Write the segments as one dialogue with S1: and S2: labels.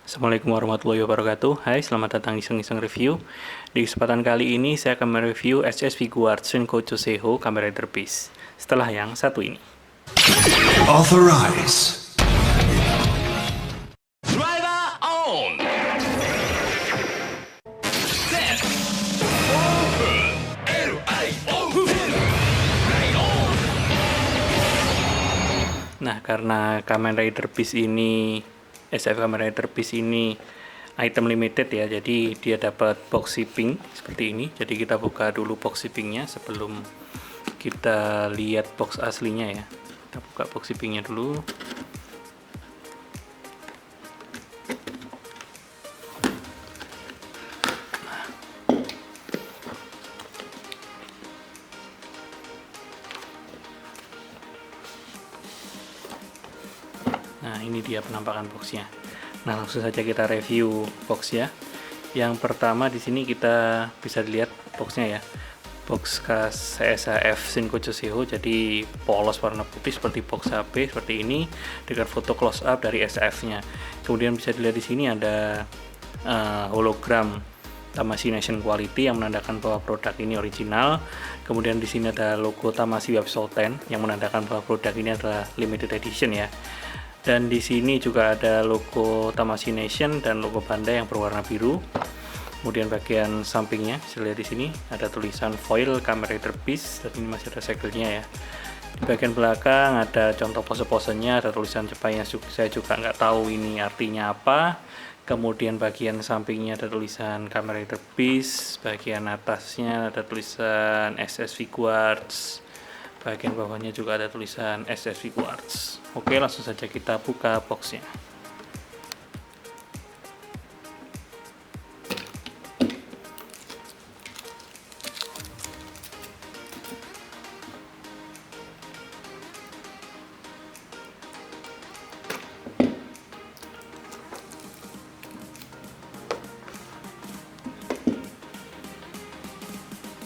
S1: Assalamualaikum warahmatullahi wabarakatuh. Hai, selamat datang di Iseng-Iseng Review. Di kesempatan kali ini saya akan mereview SS Figuarts Senkocho Seiho Kamen Rider Beast. Setelah yang satu ini.
S2: Authorize.
S3: Driver on! Set!
S1: Nah, karena Kamen Rider Beast ini SF Kamen Rider Beast ini item limited ya, jadi dia dapat box shipping seperti ini. Jadi kita buka dulu box shippingnya sebelum kita lihat box aslinya ya. Kita buka box shippingnya dulu. Nah, ini dia penampakan boxnya. Nah, langsung saja kita review box ya. Yang pertama di sini kita bisa dilihat boxnya ya. Box khas SHF Senkocho Seiho, jadi polos warna putih seperti box HP seperti ini dengan foto close up dari SHF-nya. Kemudian bisa dilihat di sini ada hologram Tamashii Nation Quality yang menandakan bahwa produk ini original. Kemudian di sini ada logo Tamashii Web Soul 10 yang menandakan bahwa produk ini adalah limited edition ya. Dan di sini juga ada logo Tamashii Nation dan logo Bandai yang berwarna biru. Kemudian bagian sampingnya, bisa lihat di sini ada tulisan foil Kamen Rider Beast dan ini masih ada segelnya ya. Di bagian belakang ada contoh pose-posenya, ada tulisan Jepang yang saya juga nggak tahu ini artinya apa. Kemudian bagian sampingnya ada tulisan Kamen Rider Beast, bagian atasnya ada tulisan SS Figuarts. Bagian bawahnya juga ada tulisan SS Figuarts. Oke, langsung saja kita buka boxnya.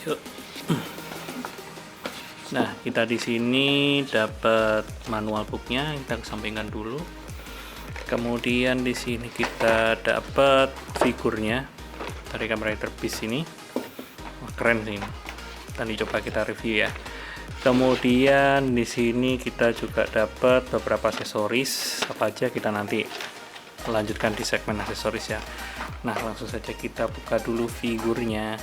S1: Yuk. Nah, kita di sini dapat manual booknya, kita kesampingkan dulu. Kemudian di sini kita dapat figurnya dari Kamen Rider Beast ini. Wah, keren sih ini. Tadi coba kita review ya. Kemudian di sini kita juga dapat beberapa aksesoris. Apa aja kita nanti lanjutkan di segmen aksesoris ya. Nah, langsung saja kita buka dulu figurnya.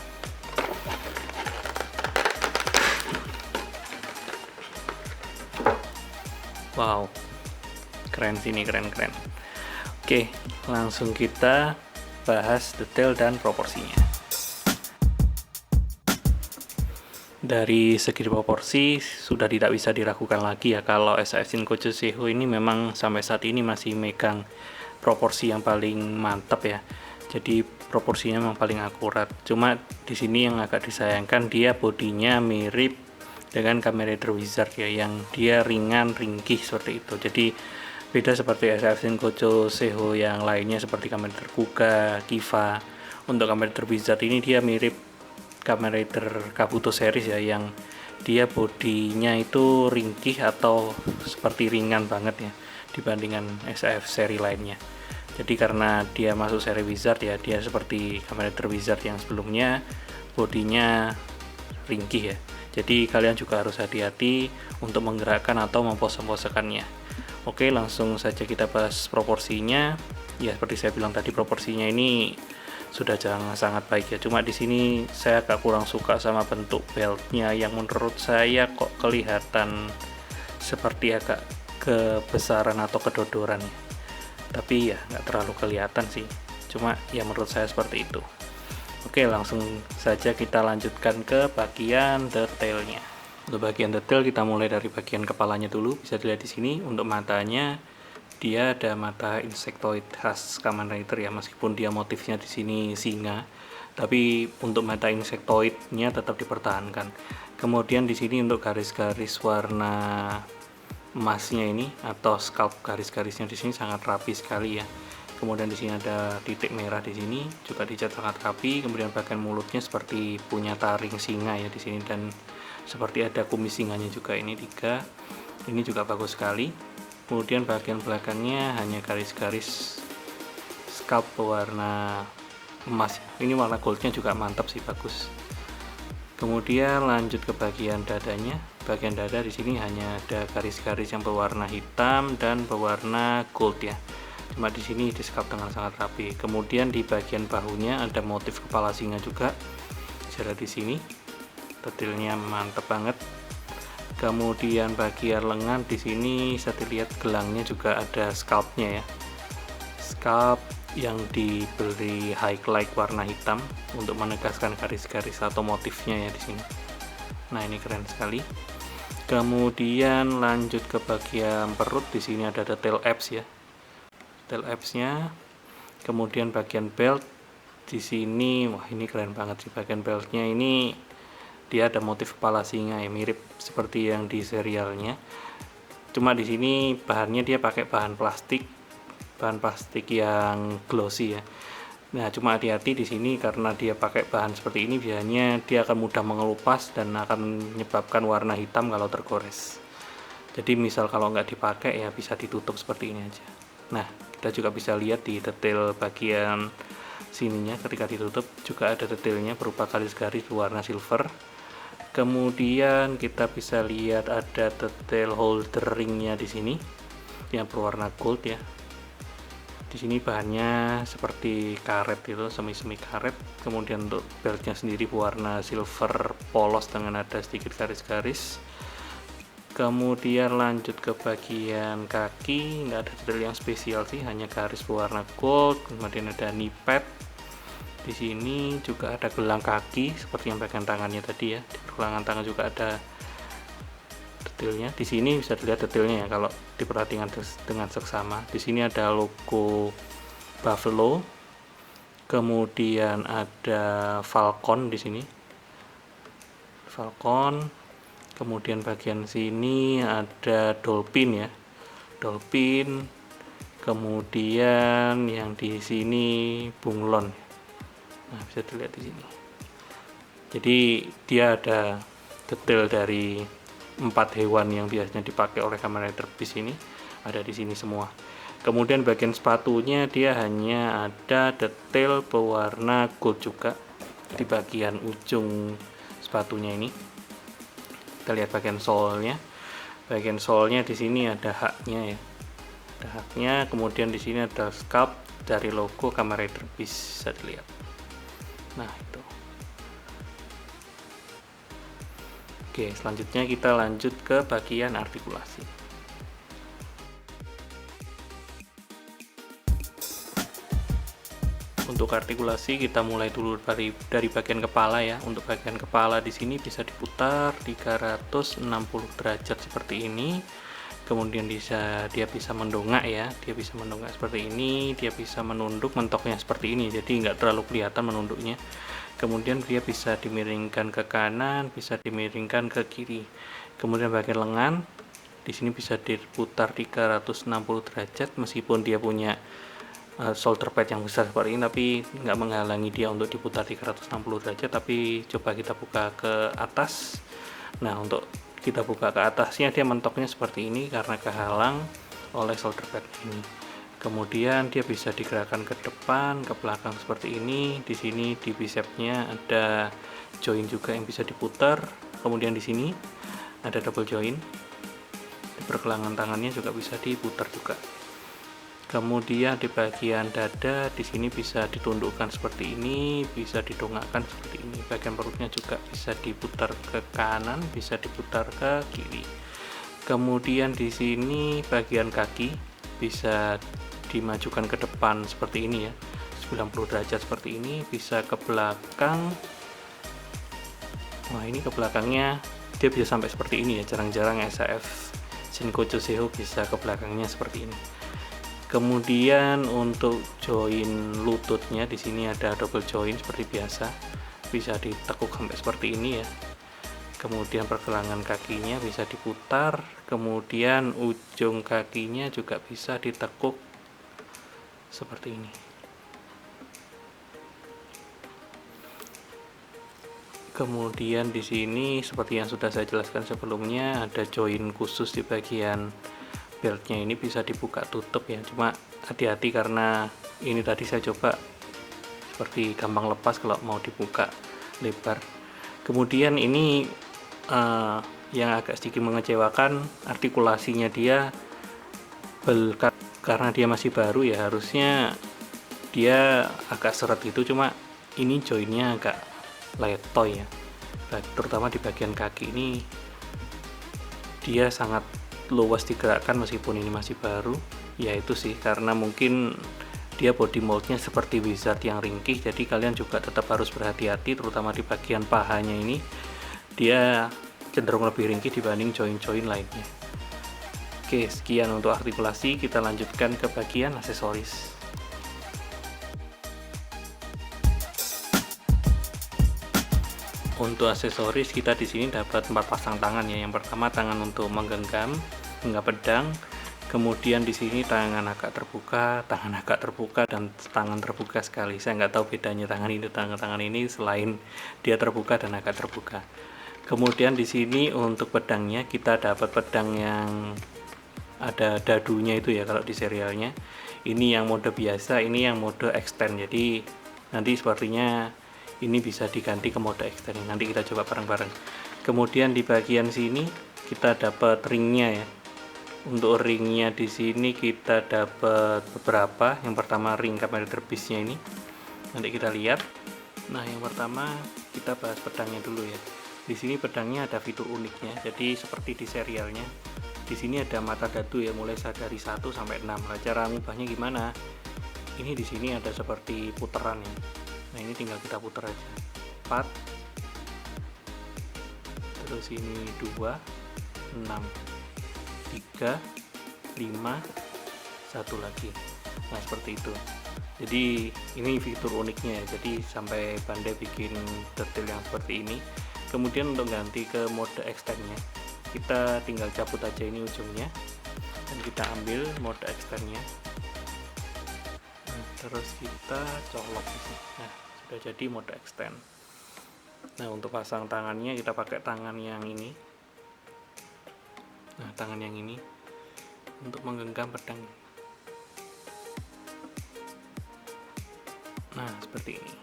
S1: Wow, keren sih ini, keren. Oke, langsung kita bahas detail dan proporsinya. Dari segi proporsi sudah tidak bisa diragukan lagi ya kalau SHF Senkocho Seiho ini memang sampai saat ini masih megang proporsi yang paling mantap ya. Jadi proporsinya memang paling akurat. Cuma di sini yang agak disayangkan dia bodinya mirip dengan Kamen Rider Wizard ya, yang dia ringan ringkih seperti itu. Jadi beda seperti SHF Senkocho Seiho yang lainnya seperti Kamen Rider Kuga, Kiva. Untuk Kamen Rider Wizard ini dia mirip Kamen Rider Kabuto series ya, yang dia bodinya itu ringkih atau seperti ringan banget ya dibandingkan SHF seri lainnya. Jadi karena dia masuk seri Wizard ya, dia seperti Kamen Rider Wizard yang sebelumnya bodinya ringkih ya. Jadi kalian juga harus hati-hati untuk menggerakkan atau mempose-posekannya. Oke, langsung saja kita bahas proporsinya. Ya seperti saya bilang tadi, proporsinya ini sudah sangat baik ya. Cuma di sini saya agak kurang suka sama bentuk beltnya yang menurut saya kok kelihatan seperti agak kebesaran atau kedodoran ya. Tapi ya nggak terlalu kelihatan sih. Cuma ya menurut saya seperti itu. Oke, langsung saja kita lanjutkan ke bagian detailnya. Untuk bagian detail kita mulai dari bagian kepalanya dulu. Bisa dilihat di sini untuk matanya dia ada mata insektoid khas Kamen Rider ya, meskipun dia motifnya di sini singa, tapi untuk mata insektoidnya tetap dipertahankan. Kemudian di sini untuk garis-garis warna emasnya ini atau scalp garis-garisnya di sini sangat rapi sekali ya. Kemudian di sini ada titik merah, di sini juga dicat sangat rapi. Kemudian bagian mulutnya seperti punya taring singa ya di sini, dan seperti ada kumis singanya juga, ini 3. Ini juga bagus sekali. Kemudian bagian belakangnya hanya garis-garis scalp berwarna emas. Ini warna goldnya juga mantap sih, bagus. Kemudian lanjut ke bagian dadanya. Bagian dada di sini hanya ada garis-garis yang berwarna hitam dan berwarna gold ya. Cuma di sini di scalp dengan sangat rapi. Kemudian di bagian bahunya ada motif kepala singa juga. Bisa lihat di sini. Detailnya mantap banget. Kemudian bagian lengan di sini bisa dilihat gelangnya juga ada scalpnya ya. Scalp yang diberi highlight warna hitam untuk menegaskan garis-garis atau motifnya ya di sini. Nah, ini keren sekali. Kemudian lanjut ke bagian perut, di sini ada detail abs ya. Detail absnya. Kemudian bagian belt di sini, wah ini keren banget sih bagian beltnya ini. Dia ada motif kepala singa ya, mirip seperti yang di serialnya. Cuma di sini bahannya dia pakai bahan plastik yang glossy ya. Nah, cuma hati-hati di sini karena dia pakai bahan seperti ini, biasanya dia akan mudah mengelupas dan akan menyebabkan warna hitam kalau tergores. Jadi misal kalau nggak dipakai ya bisa ditutup seperti ini aja. Nah, kita juga bisa lihat di detail bagian sininya ketika ditutup juga ada detailnya berupa garis-garis berwarna silver. Kemudian kita bisa lihat ada detail holder ringnya di sini yang berwarna gold ya. Di sini bahannya seperti karet itu, semi-semi karet. Kemudian untuk beltnya sendiri berwarna silver polos dengan ada sedikit garis-garis. Kemudian lanjut ke bagian kaki, nggak ada detail yang spesial sih, hanya garis berwarna gold. Kemudian ada knee pad. Di sini juga ada gelang kaki seperti yang bagian tangannya tadi ya. Di pergelangan tangan juga ada detailnya. Di sini bisa dilihat detailnya ya kalau diperhatikan dengan seksama. Di sini ada logo buffalo. Kemudian ada falcon di sini. Falcon. Kemudian bagian sini ada dolphin ya. Dolphin. Kemudian yang di sini bunglon. Nah, bisa dilihat di sini. Jadi dia ada detail dari 4 hewan yang biasanya dipakai oleh Kamen Rider Beast ini ada di sini semua. Kemudian bagian sepatunya dia hanya ada detail berwarna gold juga di bagian ujung sepatunya ini. Kita lihat bagian solnya. Bagian solnya di sini ada haknya ya. Ada haknya. Kemudian di sini ada scalp dari logo Kamen Rider Beast, bisa dilihat. Nah, itu. Oke, selanjutnya kita lanjut ke bagian artikulasi. Untuk artikulasi kita mulai dulu dari bagian kepala ya. Untuk bagian kepala di sini bisa diputar 360 derajat seperti ini. Kemudian dia bisa mendongak ya, dia bisa mendongak seperti ini, dia bisa menunduk mentoknya seperti ini, jadi nggak terlalu kelihatan menunduknya. Kemudian dia bisa dimiringkan ke kanan, bisa dimiringkan ke kiri. Kemudian bagian lengan di sini bisa diputar 360 derajat, meskipun dia punya shoulder pad yang besar seperti ini, tapi nggak menghalangi dia untuk diputar 360 derajat. Tapi coba kita buka ke atas. Nah, untuk kita buka ke atasnya dia mentoknya seperti ini karena kehalang oleh shoulder pad ini. Kemudian dia bisa digerakkan ke depan, ke belakang seperti ini. Di sini di bicepnya ada join juga yang bisa diputar. Kemudian di sini ada double join. Di pergelangan tangannya juga bisa diputar juga. Kemudian di bagian dada di sini bisa ditundukkan seperti ini, bisa didongakkan seperti ini. Bagian perutnya juga bisa diputar ke kanan, bisa diputar ke kiri. Kemudian di sini bagian kaki bisa dimajukan ke depan seperti ini ya, 90 derajat seperti ini, bisa ke belakang. Wah, ini ke belakangnya dia bisa sampai seperti ini ya, jarang-jarang SAF Shinkocho Seho bisa ke belakangnya seperti ini. Kemudian untuk join lututnya di sini ada double join seperti biasa, bisa ditekuk sampai seperti ini ya. Kemudian pergelangan kakinya bisa diputar, kemudian ujung kakinya juga bisa ditekuk seperti ini. Kemudian di sini seperti yang sudah saya jelaskan sebelumnya ada join khusus di bagian beltnya ini, bisa dibuka tutup ya, cuma hati-hati karena Ini tadi saya coba seperti gampang lepas kalau mau dibuka lebar. Kemudian ini yang agak sedikit mengecewakan, artikulasinya dia karena dia masih baru ya, harusnya dia agak seret gitu, cuma ini joinnya agak letoy ya, terutama di bagian kaki ini dia sangat luas digerakkan meskipun ini masih baru. Ya itu sih, karena mungkin dia body moldnya seperti Wizard yang ringkih, jadi kalian juga tetap harus berhati-hati, terutama di bagian pahanya ini dia cenderung lebih ringkih dibanding join-join lainnya. Oke, sekian untuk artikulasi, kita lanjutkan ke bagian aksesoris. Untuk aksesoris kita di sini dapat 4 pasang tangan ya. Yang pertama tangan untuk menggenggam pedang. Kemudian di sini tangan agak terbuka, dan tangan terbuka sekali. Saya nggak tahu bedanya tangan ini selain dia terbuka dan agak terbuka. Kemudian di sini untuk pedangnya kita dapat pedang yang ada dadunya itu ya kalau di serialnya. Ini yang mode biasa, ini yang mode extend. Jadi nanti sepertinya ini bisa diganti ke mode extend. Nanti kita coba bareng-bareng. Kemudian di bagian sini kita dapat ringnya ya. Untuk ringnya di sini kita dapat beberapa. Yang pertama ring Kamen Beast-nya ini. Nanti kita lihat. Nah, yang pertama kita bahas pedangnya dulu ya. Di sini pedangnya ada fitur uniknya. Jadi seperti di serialnya. Di sini ada mata dadu ya, mulai dari 1 sampai 6. Nah, cara ngubahnya gimana? Ini di sini ada seperti puteran ya. Nah, ini tinggal kita putar aja. 4. Terus ini 2, 6. 3, 5, 1 lagi. Nah, seperti itu. Jadi ini fitur uniknya ya. Jadi sampai pandai bikin detail yang seperti ini. Kemudian untuk ganti ke mode extendnya, kita tinggal cabut aja ini ujungnya dan kita ambil mode extendnya. Nah, terus kita colok di sini. Nah, sudah jadi mode extend. Nah, untuk pasang tangannya kita pakai tangan yang ini. Nah, tangan yang ini untuk menggenggam pedang. Nah, seperti ini.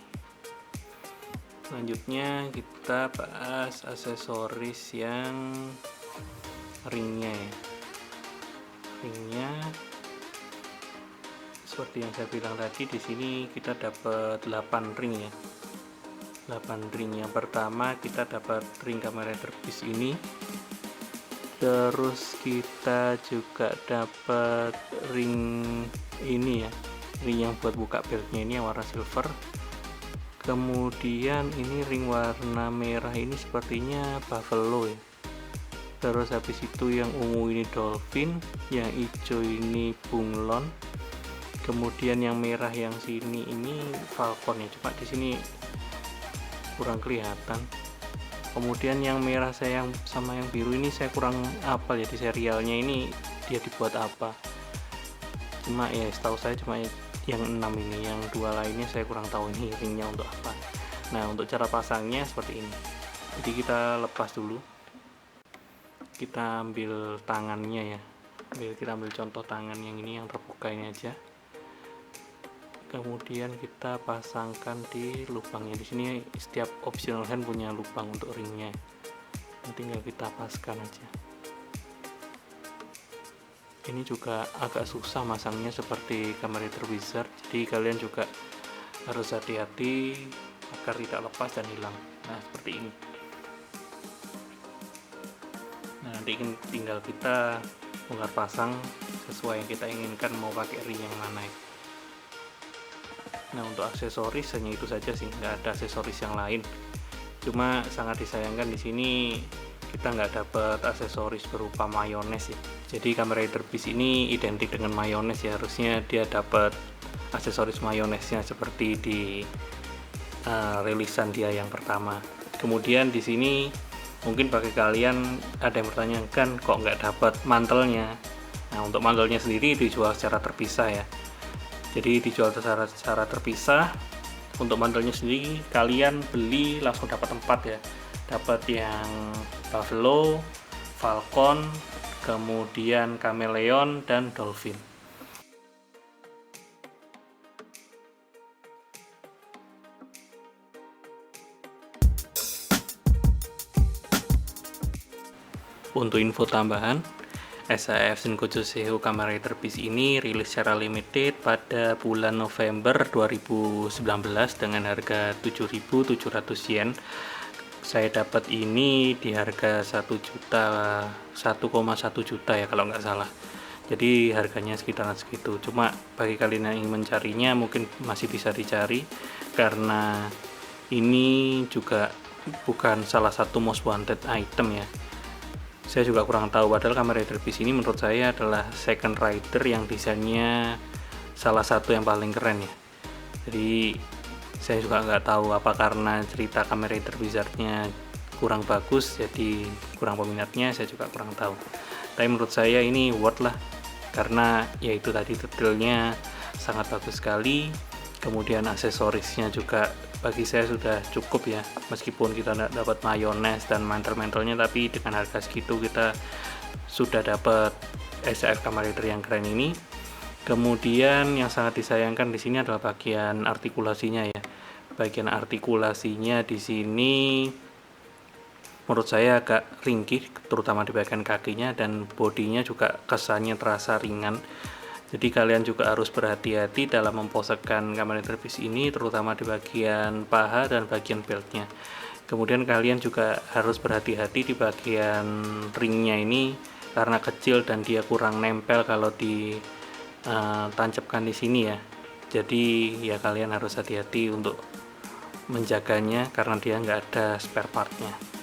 S1: Selanjutnya kita bahas aksesoris yang ringnya ya. Ringnya seperti yang saya bilang tadi, di sini kita dapat 8 ring ya. 8 ring. Yang pertama kita dapat ring Kamen Beast ini. Terus kita juga dapat ring ini ya, ring yang buat buka beltnya ini yang warna silver. Kemudian ini ring warna merah ini sepertinya buffalo ya. Terus habis itu yang ungu ini dolphin, yang hijau ini bunglon. Kemudian yang merah yang sini ini falcon ya, cuma di sini kurang kelihatan. Kemudian yang merah sama yang biru ini saya kurang hafal ya, di serialnya ini dia dibuat apa. Cuma ya setahu saya cuma yang 6 ini, yang 2 lainnya saya kurang tahu ini ringnya untuk apa. Nah, untuk cara pasangnya seperti ini. Jadi kita lepas dulu. Kita ambil tangannya ya. Kita ambil contoh tangan yang ini yang terbuka ini aja. Kemudian kita pasangkan di lubangnya. Di sini setiap optional hand punya lubang untuk ringnya. Tinggal kita paskan aja. Ini juga agak susah masangnya seperti Kamen Wizard. Jadi kalian juga harus hati-hati agar tidak lepas dan hilang. Nah, seperti ini. Nah, nanti tinggal kita bongkar pasang sesuai yang kita inginkan, mau pakai ring yang mana ya. Nah, untuk aksesoris hanya itu saja sih, nggak ada aksesoris yang lain. Cuma sangat disayangkan di sini kita nggak dapat aksesoris berupa mayones ya. Jadi Kamen Beast ini identik dengan mayones ya, harusnya dia dapat aksesoris mayonesnya seperti di rilisan dia yang pertama. Kemudian di sini mungkin bagi kalian ada yang bertanyakan kok nggak dapat mantelnya. Nah, untuk mantelnya sendiri dijual secara terpisah ya. Jadi dijual secara terpisah. Untuk mantelnya sendiri kalian beli langsung dapat 4 ya. Dapat yang buffalo, falcon, kemudian chameleon dan dolphin. Untuk info tambahan, SAF Shinkocho Seiho Kamen Rider Beast ini rilis secara limited pada bulan November 2019 dengan harga 7.700 yen. Saya dapat ini di harga 1,1 juta ya kalau nggak salah. Jadi harganya sekitaran segitu. Cuma bagi kalian yang ingin mencarinya mungkin masih bisa dicari karena ini juga bukan salah satu most wanted item ya. Saya juga kurang tahu, padahal Kamen Rider Beast ini menurut saya adalah second rider yang desainnya salah satu yang paling keren ya. Jadi saya juga nggak tahu apa karena cerita Kamen Rider Wizard-nya kurang bagus jadi kurang peminatnya, saya juga kurang tahu. Tapi menurut saya ini worth lah, karena yaitu tadi detailnya sangat bagus sekali, kemudian aksesorisnya juga bagi saya sudah cukup ya, meskipun kita tidak dapat mayonnaise dan mantel-mantelnya, tapi dengan harga segitu kita sudah dapat SAF Kamen Rider yang keren ini. Kemudian yang sangat disayangkan di sini adalah bagian artikulasinya ya. Bagian artikulasinya di sini menurut saya agak ringkih, terutama di bagian kakinya, dan bodinya juga kesannya terasa ringan. Jadi kalian juga harus berhati-hati dalam memposekan Kamen Rider Beast ini, terutama di bagian paha dan bagian beltnya. Kemudian kalian juga harus berhati-hati di bagian ringnya ini karena kecil dan dia kurang nempel kalau ditancapkan di sini ya. Jadi ya kalian harus hati-hati untuk menjaganya karena dia nggak ada spare partnya.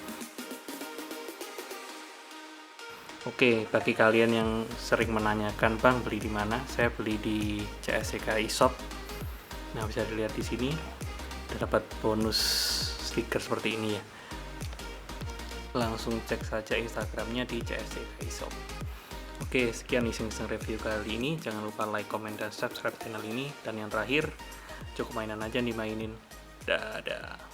S1: Oke, bagi kalian yang sering menanyakan, Bang, beli di mana? Saya beli di CSCK eShop. Nah, bisa dilihat di sini, dapat bonus stiker seperti ini ya. Langsung cek saja Instagramnya di CSCK eShop. Oke, sekian iseng-iseng review kali ini. Jangan lupa like, comment, dan subscribe channel ini. Dan yang terakhir, cukup mainan aja dimainin. Dadah.